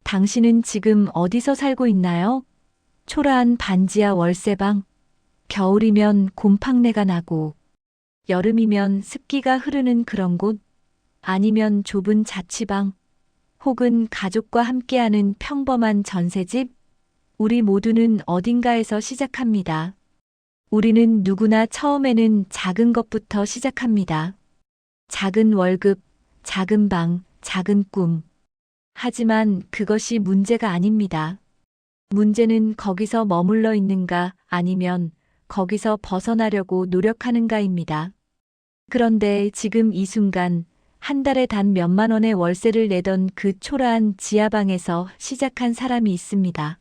당신은 지금 어디서 살고 있나요? 초라한 반지하 월세방. 겨울이면 곰팡내가 나고, 여름이면 습기가 흐르는 그런 곳, 아니면 좁은 자취방, 혹은 가족과 함께하는 평범한 전셋집. 우리 모두는 어딘가에서 시작합니다. 우리는 누구나 처음에는 작은 것부터 시작합니다. 작은 월급, 작은 방, 작은 꿈. 하지만 그것이 문제가 아닙니다. 문제는 거기서 머물러 있는가 아니면 거기서 벗어나려고 노력하는가입니다. 그런데 지금 이 순간 한 달에 단 몇만 원의 월세를 내던 그 초라한 지하방에서 시작한 사람이 있습니다.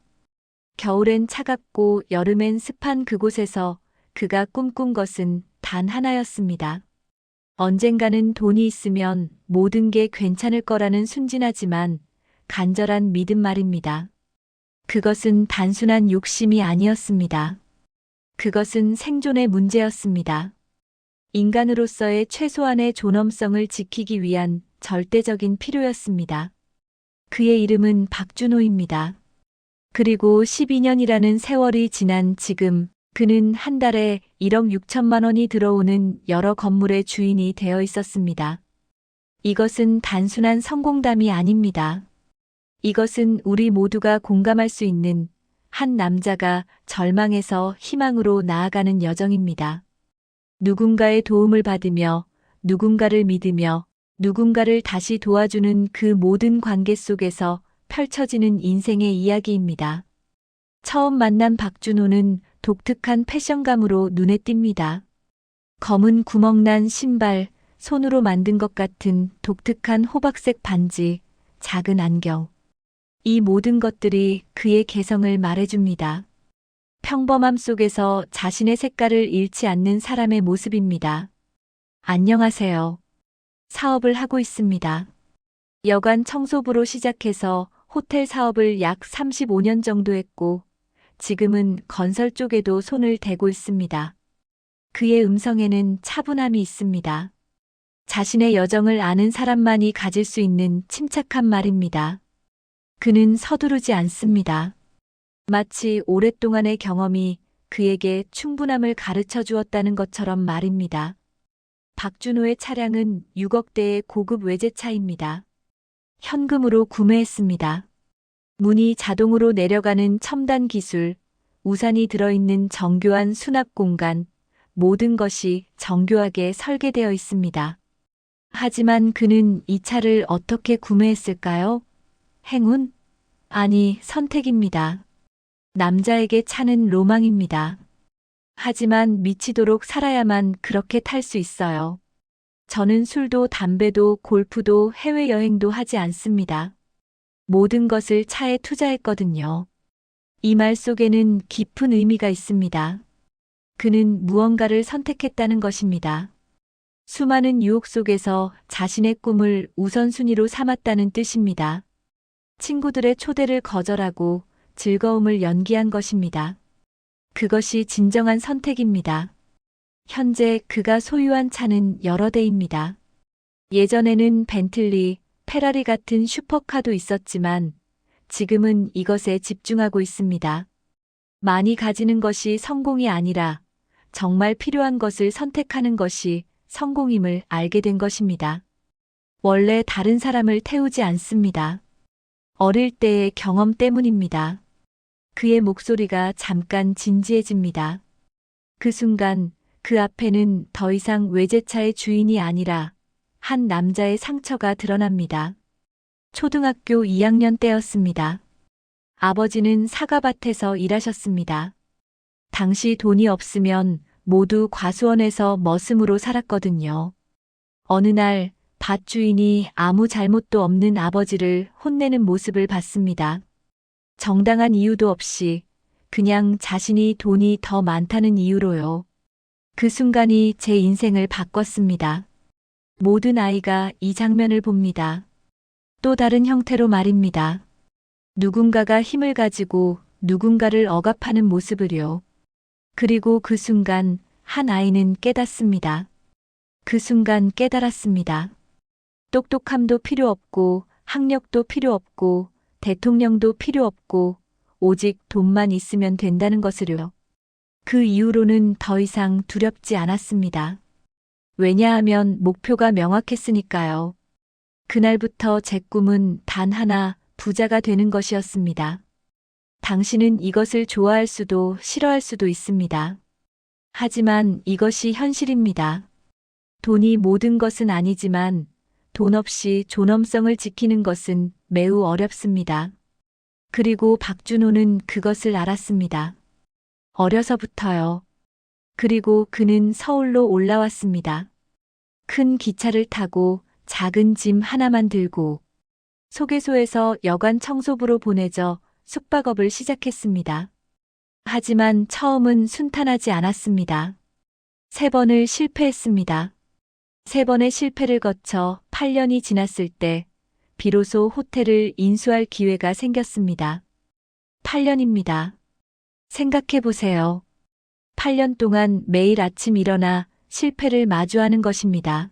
겨울엔 차갑고 여름엔 습한 그곳에서 그가 꿈꾼 것은 단 하나였습니다. 언젠가는 돈이 있으면 모든 게 괜찮을 거라는 순진하지만 간절한 믿음 말입니다. 그것은 단순한 욕심이 아니었습니다. 그것은 생존의 문제였습니다. 인간으로서의 최소한의 존엄성을 지키기 위한 절대적인 필요였습니다. 그의 이름은 박준호입니다. 그리고 12년이라는 세월이 지난 지금 그는 한 달에 1억 6천만 원이 들어오는 여러 건물의 주인이 되어 있었습니다. 이것은 단순한 성공담이 아닙니다. 이것은 우리 모두가 공감할 수 있는 한 남자가 절망에서 희망으로 나아가는 여정입니다. 누군가의 도움을 받으며, 누군가를 믿으며, 누군가를 다시 도와주는 그 모든 관계 속에서 펼쳐지는 인생의 이야기입니다. 처음 만난 박준호는 독특한 패션감으로 눈에 띕니다. 검은 구멍난 신발, 손으로 만든 것 같은 독특한 호박색 반지, 작은 안경. 이 모든 것들이 그의 개성을 말해줍니다. 평범함 속에서 자신의 색깔을 잃지 않는 사람의 모습입니다. 안녕하세요. 사업을 하고 있습니다. 여관 청소부로 시작해서 호텔 사업을 약 35년 정도 했고, 지금은 건설 쪽에도 손을 대고 있습니다. 그의 음성에는 차분함이 있습니다. 자신의 여정을 아는 사람만이 가질 수 있는 침착한 말입니다. 그는 서두르지 않습니다. 마치 오랫동안의 경험이 그에게 충분함을 가르쳐 주었다는 것처럼 말입니다. 박준호의 차량은 6억대의 고급 외제차입니다. 현금으로 구매했습니다. 문이 자동으로 내려가는 첨단 기술, 우산이 들어있는 정교한 수납 공간, 모든 것이 정교하게 설계되어 있습니다. 하지만 그는 이 차를 어떻게 구매했을까요? 행운? 아니, 선택입니다. 남자에게 차는 로망입니다. 하지만 미치도록 살아야만 그렇게 탈 수 있어요. 저는 술도 담배도 골프도 해외여행도 하지 않습니다. 모든 것을 차에 투자했거든요. 이 말 속에는 깊은 의미가 있습니다. 그는 무언가를 선택했다는 것입니다. 수많은 유혹 속에서 자신의 꿈을 우선순위로 삼았다는 뜻입니다. 친구들의 초대를 거절하고 즐거움을 연기한 것입니다. 그것이 진정한 선택입니다. 현재 그가 소유한 차는 여러 대입니다. 예전에는 벤틀리, 페라리 같은 슈퍼카도 있었지만 지금은 이것에 집중하고 있습니다. 많이 가지는 것이 성공이 아니라 정말 필요한 것을 선택하는 것이 성공임을 알게 된 것입니다. 원래 다른 사람을 태우지 않습니다. 어릴 때의 경험 때문입니다. 그의 목소리가 잠깐 진지해집니다. 그 순간 그 앞에는 더 이상 외제차의 주인이 아니라 한 남자의 상처가 드러납니다. 초등학교 2학년 때였습니다. 아버지는 사과밭에서 일하셨습니다. 당시 돈이 없으면 모두 과수원에서 머슴으로 살았거든요. 어느 날 밭 주인이 아무 잘못도 없는 아버지를 혼내는 모습을 봤습니다. 정당한 이유도 없이 그냥 자신이 돈이 더 많다는 이유로요. 그 순간이 제 인생을 바꿨습니다. 모든 아이가 이 장면을 봅니다. 또 다른 형태로 말입니다. 누군가가 힘을 가지고 누군가를 억압하는 모습을요. 그리고 그 순간 한 아이는 깨닫습니다. 그 순간 깨달았습니다. 똑똑함도 필요 없고 학력도 필요 없고 대통령도 필요 없고 오직 돈만 있으면 된다는 것을요. 그 이후로는 더 이상 두렵지 않았습니다. 왜냐하면 목표가 명확했으니까요. 그날부터 제 꿈은 단 하나, 부자가 되는 것이었습니다. 당신은 이것을 좋아할 수도 싫어할 수도 있습니다. 하지만 이것이 현실입니다. 돈이 모든 것은 아니지만 돈 없이 존엄성을 지키는 것은 매우 어렵습니다. 그리고 박준호는 그것을 알았습니다. 어려서부터요. 그리고 그는 서울로 올라왔습니다. 큰 기차를 타고 작은 짐 하나만 들고 소개소에서 여관 청소부로 보내져 숙박업을 시작했습니다. 하지만 처음은 순탄하지 않았습니다. 3번을 실패했습니다. 3번의 실패를 거쳐 8년이 지났을 때 비로소 호텔을 인수할 기회가 생겼습니다. 8년입니다. 생각해 보세요. 8년 동안 매일 아침 일어나 실패를 마주하는 것입니다.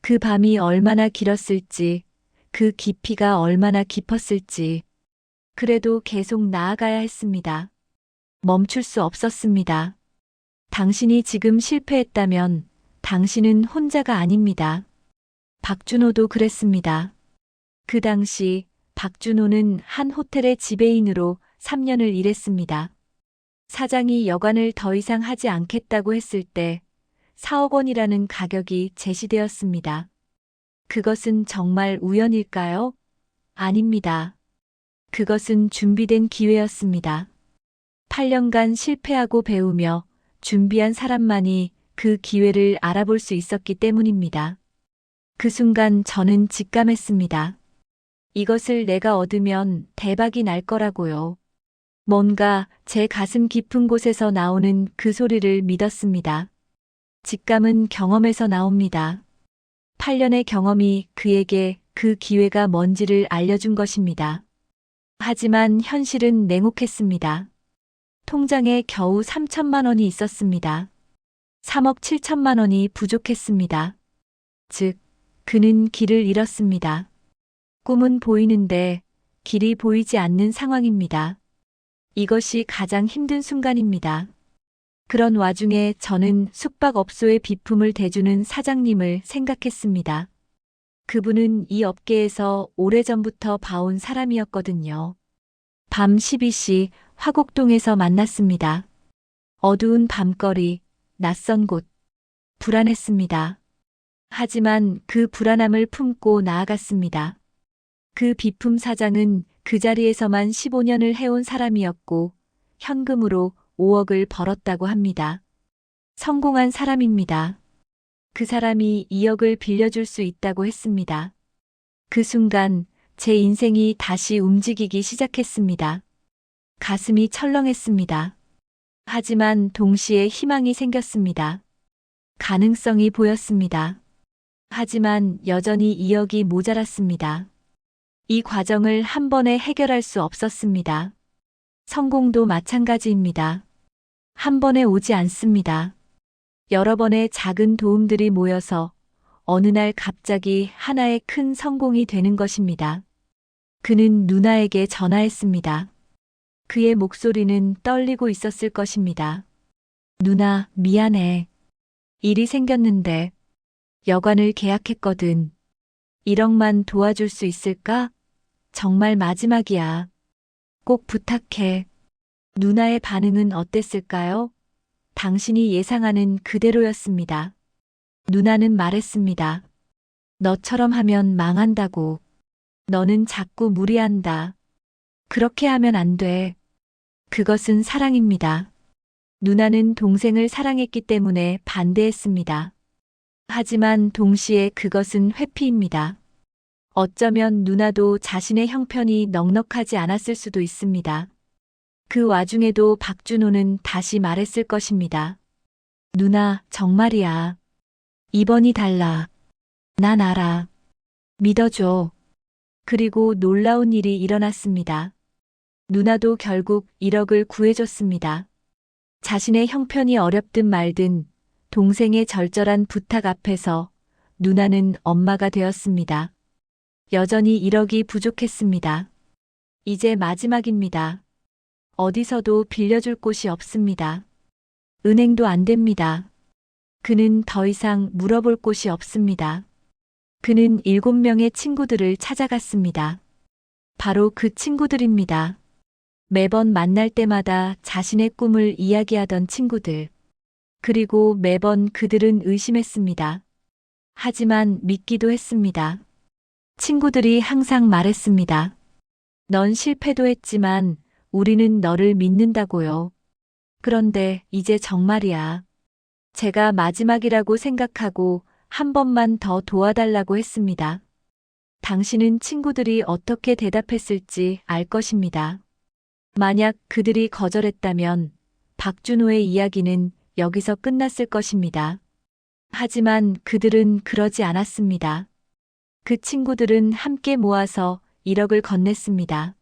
그 밤이 얼마나 길었을지, 그 깊이가 얼마나 깊었을지. 그래도 계속 나아가야 했습니다. 멈출 수 없었습니다. 당신이 지금 실패했다면 당신은 혼자가 아닙니다. 박준호도 그랬습니다. 그 당시 박준호는 한 호텔의 지배인으로 3년을 일했습니다. 사장이 여관을 더 이상 하지 않겠다고 했을 때 4억 원이라는 가격이 제시되었습니다. 그것은 정말 우연일까요? 아닙니다. 그것은 준비된 기회였습니다. 8년간 실패하고 배우며 준비한 사람만이 그 기회를 알아볼 수 있었기 때문입니다. 그 순간 저는 직감했습니다. 이것을 내가 얻으면 대박이 날 거라고요. 뭔가 제 가슴 깊은 곳에서 나오는 그 소리를 믿었습니다. 직감은 경험에서 나옵니다. 8년의 경험이 그에게 그 기회가 뭔지를 알려준 것입니다. 하지만 현실은 냉혹했습니다. 통장에 겨우 3천만 원이 있었습니다. 3억 7천만 원이 부족했습니다. 즉, 그는 길을 잃었습니다. 꿈은 보이는데 길이 보이지 않는 상황입니다. 이것이 가장 힘든 순간입니다. 그런 와중에 저는 숙박업소의 비품을 대주는 사장님을 생각했습니다. 그분은 이 업계에서 오래전부터 봐온 사람이었거든요. 밤 12시 화곡동에서 만났습니다. 어두운 밤거리, 낯선 곳, 불안했습니다. 하지만 그 불안함을 품고 나아갔습니다. 그 비품 사장은 그 자리에서만 15년을 해온 사람이었고 현금으로 5억을 벌었다고 합니다. 성공한 사람입니다. 그 사람이 2억을 빌려줄 수 있다고 했습니다. 그 순간 제 인생이 다시 움직이기 시작했습니다. 가슴이 철렁했습니다. 하지만 동시에 희망이 생겼습니다. 가능성이 보였습니다. 하지만 여전히 2억이 모자랐습니다. 이 과정을 한 번에 해결할 수 없었습니다. 성공도 마찬가지입니다. 한 번에 오지 않습니다. 여러 번의 작은 도움들이 모여서 어느 날 갑자기 하나의 큰 성공이 되는 것입니다. 그는 누나에게 전화했습니다. 그의 목소리는 떨리고 있었을 것입니다. 누나, 미안해. 일이 생겼는데 여관을 계약했거든. 1억만 도와줄 수 있을까? 정말 마지막이야. 꼭 부탁해. 누나의 반응은 어땠을까요? 당신이 예상하는 그대로였습니다. 누나는 말했습니다. 너처럼 하면 망한다고. 너는 자꾸 무리한다. 그렇게 하면 안 돼. 그것은 사랑입니다. 누나는 동생을 사랑했기 때문에 반대했습니다. 하지만 동시에 그것은 회피입니다. 어쩌면 누나도 자신의 형편이 넉넉하지 않았을 수도 있습니다. 그 와중에도 박준호는 다시 말했을 것입니다. 누나, 정말이야. 이번이 달라. 난 알아. 믿어줘. 그리고 놀라운 일이 일어났습니다. 누나도 결국 1억을 구해줬습니다. 자신의 형편이 어렵든 말든 동생의 절절한 부탁 앞에서 누나는 엄마가 되었습니다. 여전히 1억이 부족했습니다. 이제 마지막입니다. 어디서도 빌려줄 곳이 없습니다. 은행도 안 됩니다. 그는 더 이상 물어볼 곳이 없습니다. 그는 7명의 친구들을 찾아갔습니다. 바로 그 친구들입니다. 매번 만날 때마다 자신의 꿈을 이야기하던 친구들. 그리고 매번 그들은 의심했습니다. 하지만 믿기도 했습니다. 친구들이 항상 말했습니다. 넌 실패도 했지만 우리는 너를 믿는다고요. 그런데 이제 정말이야. 제가 마지막이라고 생각하고 한 번만 더 도와달라고 했습니다. 당신은 친구들이 어떻게 대답했을지 알 것입니다. 만약 그들이 거절했다면 박준호의 이야기는 여기서 끝났을 것입니다. 하지만 그들은 그러지 않았습니다. 그 친구들은 함께 모아서 1억을 건넸습니다.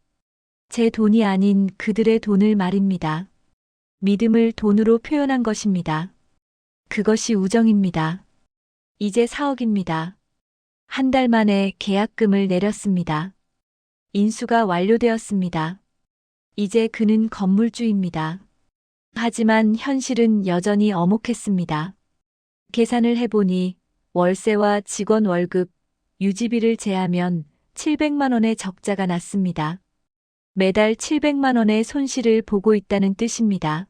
제 돈이 아닌 그들의 돈을 말입니다. 믿음을 돈으로 표현한 것입니다. 그것이 우정입니다. 이제 4억입니다. 한 달 만에 계약금을 내렸습니다. 인수가 완료되었습니다. 이제 그는 건물주입니다. 하지만 현실은 여전히 엄혹했습니다. 계산을 해보니 월세와 직원 월급, 유지비를 제하면 700만 원의 적자가 났습니다. 매달 700만 원의 손실을 보고 있다는 뜻입니다.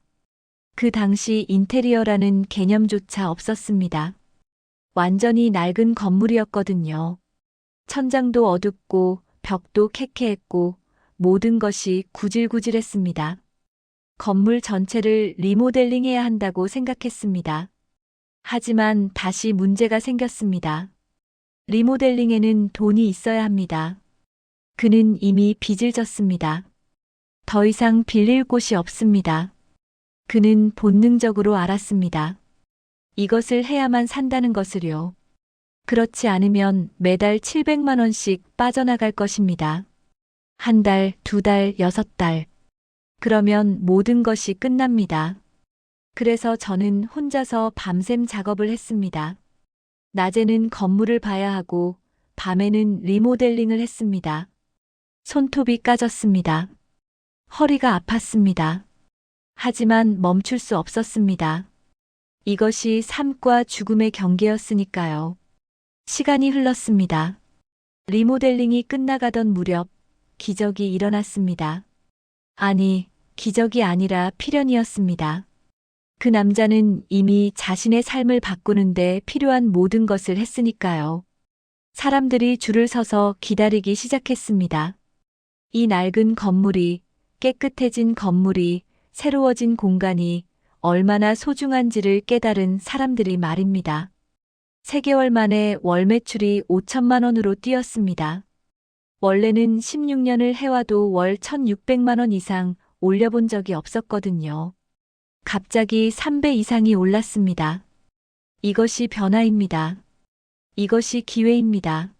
그 당시 인테리어라는 개념조차 없었습니다. 완전히 낡은 건물이었거든요. 천장도 어둡고 벽도 캐캐했고 모든 것이 구질구질했습니다. 건물 전체를 리모델링해야 한다고 생각했습니다. 하지만 다시 문제가 생겼습니다. 리모델링에는 돈이 있어야 합니다. 그는 이미 빚을 졌습니다. 더 이상 빌릴 곳이 없습니다. 그는 본능적으로 알았습니다. 이것을 해야만 산다는 것을요. 그렇지 않으면 매달 700만 원씩 빠져나갈 것입니다. 한 달, 2달, 6달. 그러면 모든 것이 끝납니다. 그래서 저는 혼자서 밤샘 작업을 했습니다. 낮에는 건물을 봐야 하고 밤에는 리모델링을 했습니다. 손톱이 까졌습니다. 허리가 아팠습니다. 하지만 멈출 수 없었습니다. 이것이 삶과 죽음의 경계였으니까요. 시간이 흘렀습니다. 리모델링이 끝나가던 무렵 기적이 일어났습니다. 아니, 기적이 아니라 필연이었습니다. 그 남자는 이미 자신의 삶을 바꾸는데 필요한 모든 것을 했으니까요. 사람들이 줄을 서서 기다리기 시작했습니다. 이 낡은 건물이, 깨끗해진 건물이, 새로워진 공간이 얼마나 소중한지를 깨달은 사람들이 말입니다. 3개월 만에 월 매출이 5천만 원으로 뛰었습니다. 원래는 16년을 해와도 월 1,600만 원 이상 올려본 적이 없었거든요. 갑자기 3배 이상이 올랐습니다. 이것이 변화입니다. 이것이 기회입니다.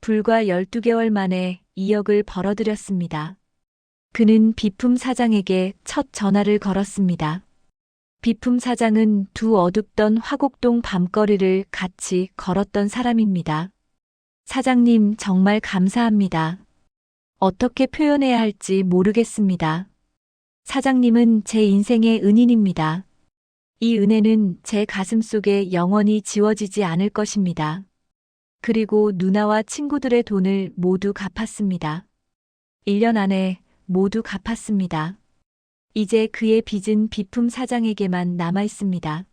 불과 12개월 만에 2억을 벌어들였습니다. 그는 비품 사장에게 첫 전화를 걸었습니다. 비품 사장은 두 어둡던 화곡동 밤거리를 같이 걸었던 사람입니다. 사장님, 정말 감사합니다. 어떻게 표현해야 할지 모르겠습니다. 사장님은 제 인생의 은인입니다. 이 은혜는 제 가슴 속에 영원히 지워지지 않을 것입니다. 그리고 누나와 친구들의 돈을 모두 갚았습니다. 1년 안에 모두 갚았습니다. 이제 그의 빚은 비품 사장에게만 남아 있습니다.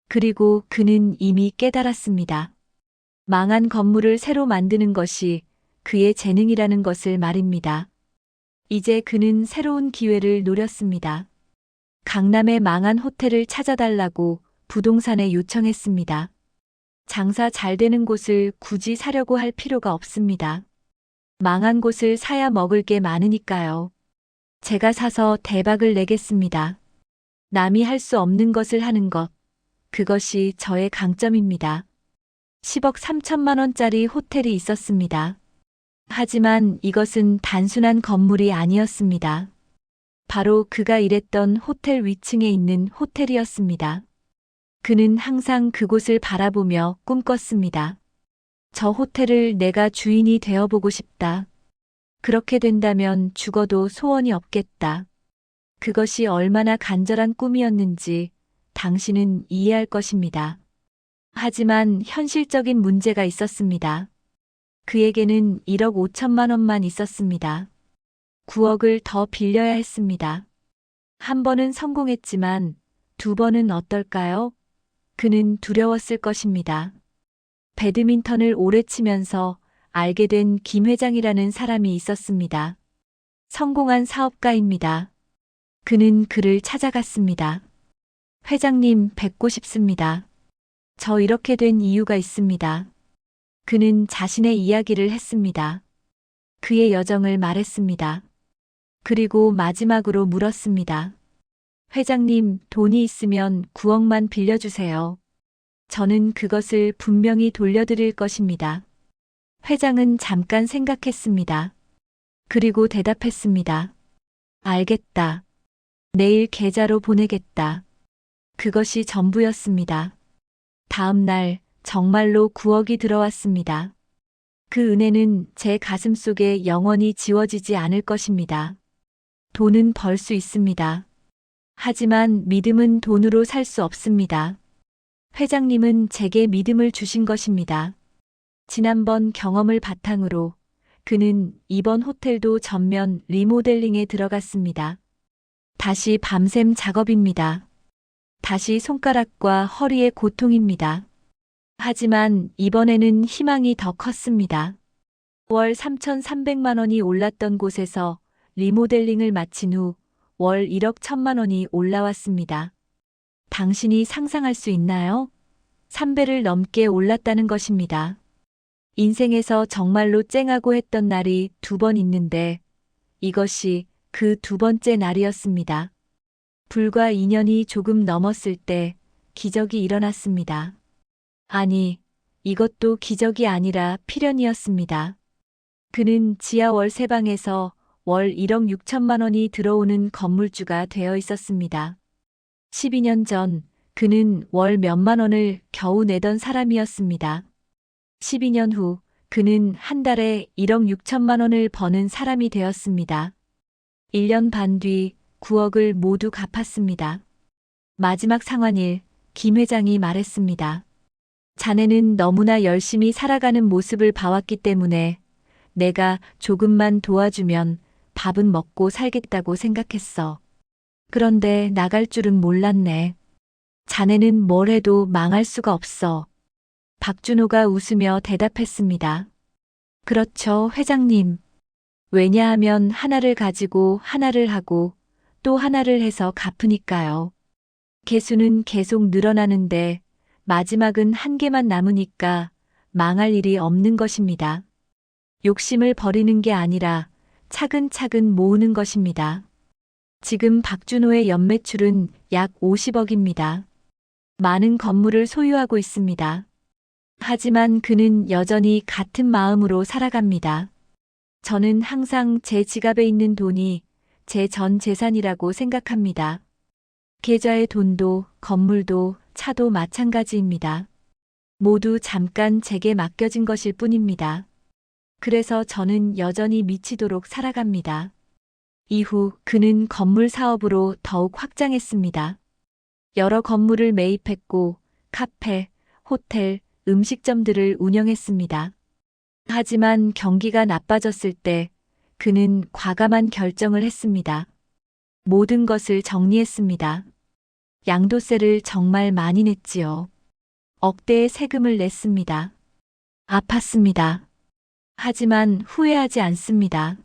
그리고 그는 이미 깨달았습니다. 망한 건물을 새로 만드는 것이 그의 재능이라는 것을 말입니다. 이제 그는 새로운 기회를 노렸습니다. 강남의 망한 호텔을 찾아달라고 부동산에 요청했습니다. 장사 잘 되는 곳을 굳이 사려고 할 필요가 없습니다. 망한 곳을 사야 먹을 게 많으니까요. 제가 사서 대박을 내겠습니다. 남이 할 수 없는 것을 하는 것. 그것이 저의 강점입니다. 10억 3천만 원짜리 호텔이 있었습니다. 하지만 이것은 단순한 건물이 아니었습니다. 바로 그가 일했던 호텔 위층에 있는 호텔이었습니다. 그는 항상 그곳을 바라보며 꿈꿨습니다. 저 호텔을 내가 주인이 되어보고 싶다. 그렇게 된다면 죽어도 소원이 없겠다. 그것이 얼마나 간절한 꿈이었는지 당신은 이해할 것입니다. 하지만 현실적인 문제가 있었습니다. 그에게는 1억 5천만 원만 있었습니다. 9억을 더 빌려야 했습니다. 한 번은 성공했지만 두 번은 어떨까요? 그는 두려웠을 것입니다. 배드민턴을 오래 치면서 알게 된 김 회장이라는 사람이 있었습니다. 성공한 사업가입니다. 그는 그를 찾아갔습니다. 회장님, 뵙고 싶습니다. 저 이렇게 된 이유가 있습니다. 그는 자신의 이야기를 했습니다. 그의 여정을 말했습니다. 그리고 마지막으로 물었습니다. 회장님, 돈이 있으면 9억만 빌려주세요. 저는 그것을 분명히 돌려드릴 것입니다. 회장은 잠깐 생각했습니다. 그리고 대답했습니다. 알겠다. 내일 계좌로 보내겠다. 그것이 전부였습니다. 다음 날 정말로 9억이 들어왔습니다. 그 은혜는 제 가슴 속에 영원히 지워지지 않을 것입니다. 돈은 벌 수 있습니다. 하지만 믿음은 돈으로 살 수 없습니다. 회장님은 제게 믿음을 주신 것입니다. 지난번 경험을 바탕으로 그는 이번 호텔도 전면 리모델링에 들어갔습니다. 다시 밤샘 작업입니다. 다시 손가락과 허리의 고통입니다. 하지만 이번에는 희망이 더 컸습니다. 월 3,300만 원이 올랐던 곳에서 리모델링을 마친 후 월 1억 1천만 원이 올라왔습니다. 당신이 상상할 수 있나요? 3배를 넘게 올랐다는 것입니다. 인생에서 정말로 쨍하고 했던 날이 두 번 있는데 이것이 그 두 번째 날이었습니다. 불과 2년이 조금 넘었을 때 기적이 일어났습니다. 아니, 이것도 기적이 아니라 필연이었습니다. 그는 지하 월세방에서 월 1억 6천만 원이 들어오는 건물주가 되어 있었습니다. 12년 전 그는 월 몇만 원을 겨우 내던 사람이었습니다. 12년 후 그는 한 달에 1억 6천만 원을 버는 사람이 되었습니다. 1년 반 뒤 9억을 모두 갚았습니다. 마지막 상환일 김 회장이 말했습니다. 자네는 너무나 열심히 살아가는 모습을 봐왔기 때문에 내가 조금만 도와주면 밥은 먹고 살겠다고 생각했어. 그런데 나갈 줄은 몰랐네. 자네는 뭘 해도 망할 수가 없어. 박준호가 웃으며 대답했습니다. 그렇죠, 회장님. 왜냐하면 하나를 가지고 하나를 하고 또 하나를 해서 갚으니까요. 개수는 계속 늘어나는데 마지막은 한 개만 남으니까 망할 일이 없는 것입니다. 욕심을 버리는 게 아니라 차근차근 모으는 것입니다. 지금 박준호의 연매출은 약 50억입니다. 많은 건물을 소유하고 있습니다. 하지만 그는 여전히 같은 마음으로 살아갑니다. 저는 항상 제 지갑에 있는 돈이 제 전 재산이라고 생각합니다. 계좌의 돈도 건물도 차도 마찬가지입니다. 모두 잠깐 제게 맡겨진 것일 뿐입니다. 그래서 저는 여전히 미치도록 살아갑니다. 이후 그는 건물 사업으로 더욱 확장했습니다. 여러 건물을 매입했고 카페, 호텔, 음식점들을 운영했습니다. 하지만 경기가 나빠졌을 때 그는 과감한 결정을 했습니다. 모든 것을 정리했습니다. 양도세를 정말 많이 냈지요. 억대의 세금을 냈습니다. 아팠습니다. 하지만 후회하지 않습니다.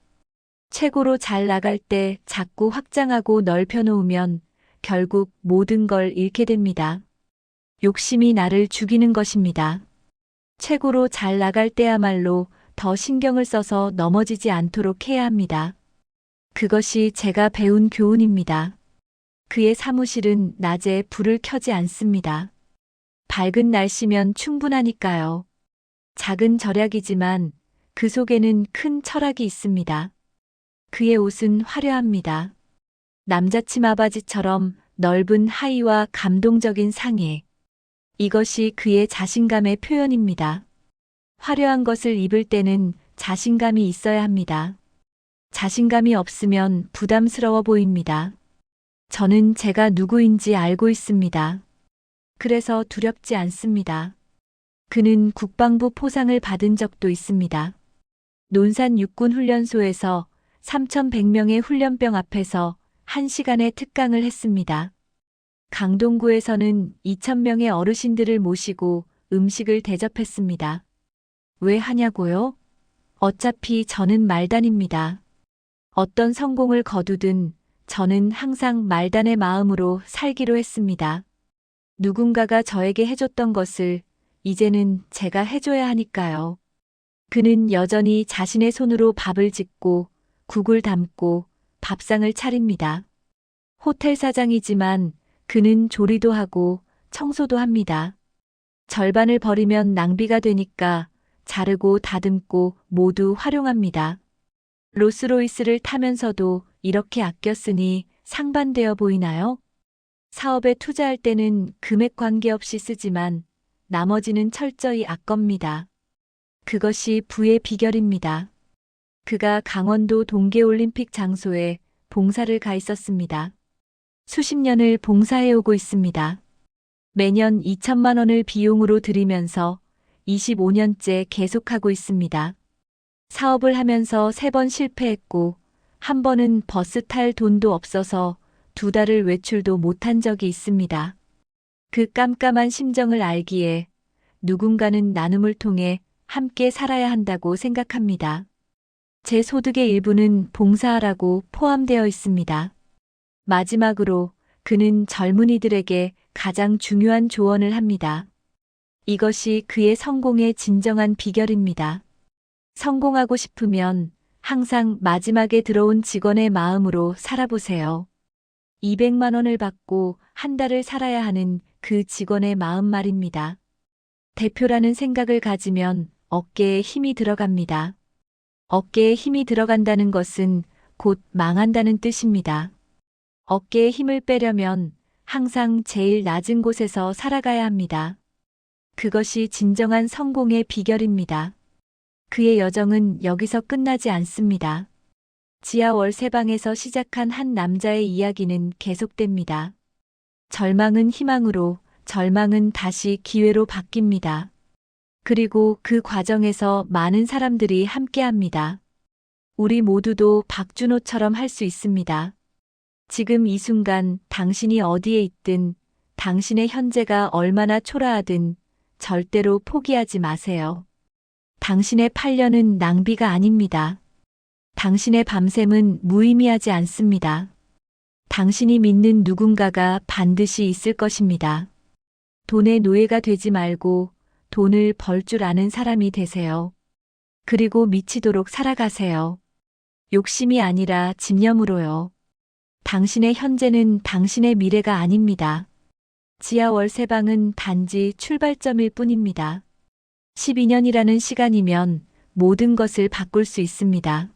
최고로 잘 나갈 때 자꾸 확장하고 넓혀놓으면 결국 모든 걸 잃게 됩니다. 욕심이 나를 죽이는 것입니다. 최고로 잘 나갈 때야말로 더 신경을 써서 넘어지지 않도록 해야 합니다. 그것이 제가 배운 교훈입니다. 그의 사무실은 낮에 불을 켜지 않습니다. 밝은 날씨면 충분하니까요. 작은 절약이지만 그 속에는 큰 철학이 있습니다. 그의 옷은 화려합니다. 남자치마 바지처럼 넓은 하의와 감동적인 상의. 이것이 그의 자신감의 표현입니다. 화려한 것을 입을 때는 자신감이 있어야 합니다. 자신감이 없으면 부담스러워 보입니다. 저는 제가 누구인지 알고 있습니다. 그래서 두렵지 않습니다. 그는 국방부 포상을 받은 적도 있습니다. 논산 육군훈련소에서 3,100명의 훈련병 앞에서 1시간의 특강을 했습니다. 강동구에서는 2,000명의 어르신들을 모시고 음식을 대접했습니다. 왜 하냐고요? 어차피 저는 말단입니다. 어떤 성공을 거두든 저는 항상 말단의 마음으로 살기로 했습니다. 누군가가 저에게 해줬던 것을 이제는 제가 해줘야 하니까요. 그는 여전히 자신의 손으로 밥을 짓고 국을 담고 밥상을 차립니다. 호텔 사장이지만 그는 조리도 하고 청소도 합니다. 절반을 버리면 낭비가 되니까 자르고 다듬고 모두 활용합니다. 롤스로이스를 타면서도 이렇게 아껴 쓰니 상반되어 보이나요? 사업에 투자할 때는 금액 관계없이 쓰지만 나머지는 철저히 아낍니다. 그것이 부의 비결입니다. 그가 강원도 동계올림픽 장소에 봉사를 가 있었습니다. 수십 년을 봉사해오고 있습니다. 매년 2천만 원을 비용으로 들이면서 25년째 계속하고 있습니다. 사업을 하면서 3번 실패했고, 한 번은 버스 탈 돈도 없어서 2달을 외출도 못한 적이 있습니다. 그 깜깜한 심정을 알기에 누군가는 나눔을 통해 함께 살아야 한다고 생각합니다. 제 소득의 일부는 봉사하라고 포함되어 있습니다. 마지막으로 그는 젊은이들에게 가장 중요한 조언을 합니다. 이것이 그의 성공의 진정한 비결입니다. 성공하고 싶으면 항상 마지막에 들어온 직원의 마음으로 살아보세요. 200만 원을 받고 한 달을 살아야 하는 그 직원의 마음 말입니다. 대표라는 생각을 가지면 어깨에 힘이 들어갑니다. 어깨에 힘이 들어간다는 것은 곧 망한다는 뜻입니다. 어깨에 힘을 빼려면 항상 제일 낮은 곳에서 살아가야 합니다. 그것이 진정한 성공의 비결입니다. 그의 여정은 여기서 끝나지 않습니다. 지하 월세방에서 시작한 한 남자의 이야기는 계속됩니다. 절망은 희망으로, 절망은 다시 기회로 바뀝니다. 그리고 그 과정에서 많은 사람들이 함께합니다. 우리 모두도 박준호처럼 할 수 있습니다. 지금 이 순간 당신이 어디에 있든, 당신의 현재가 얼마나 초라하든 절대로 포기하지 마세요. 당신의 8년은 낭비가 아닙니다. 당신의 밤샘은 무의미하지 않습니다. 당신이 믿는 누군가가 반드시 있을 것입니다. 돈의 노예가 되지 말고 돈을 벌 줄 아는 사람이 되세요. 그리고 미치도록 살아가세요. 욕심이 아니라 집념으로요. 당신의 현재는 당신의 미래가 아닙니다. 지하 월세방은 단지 출발점일 뿐입니다. 12년이라는 시간이면 모든 것을 바꿀 수 있습니다.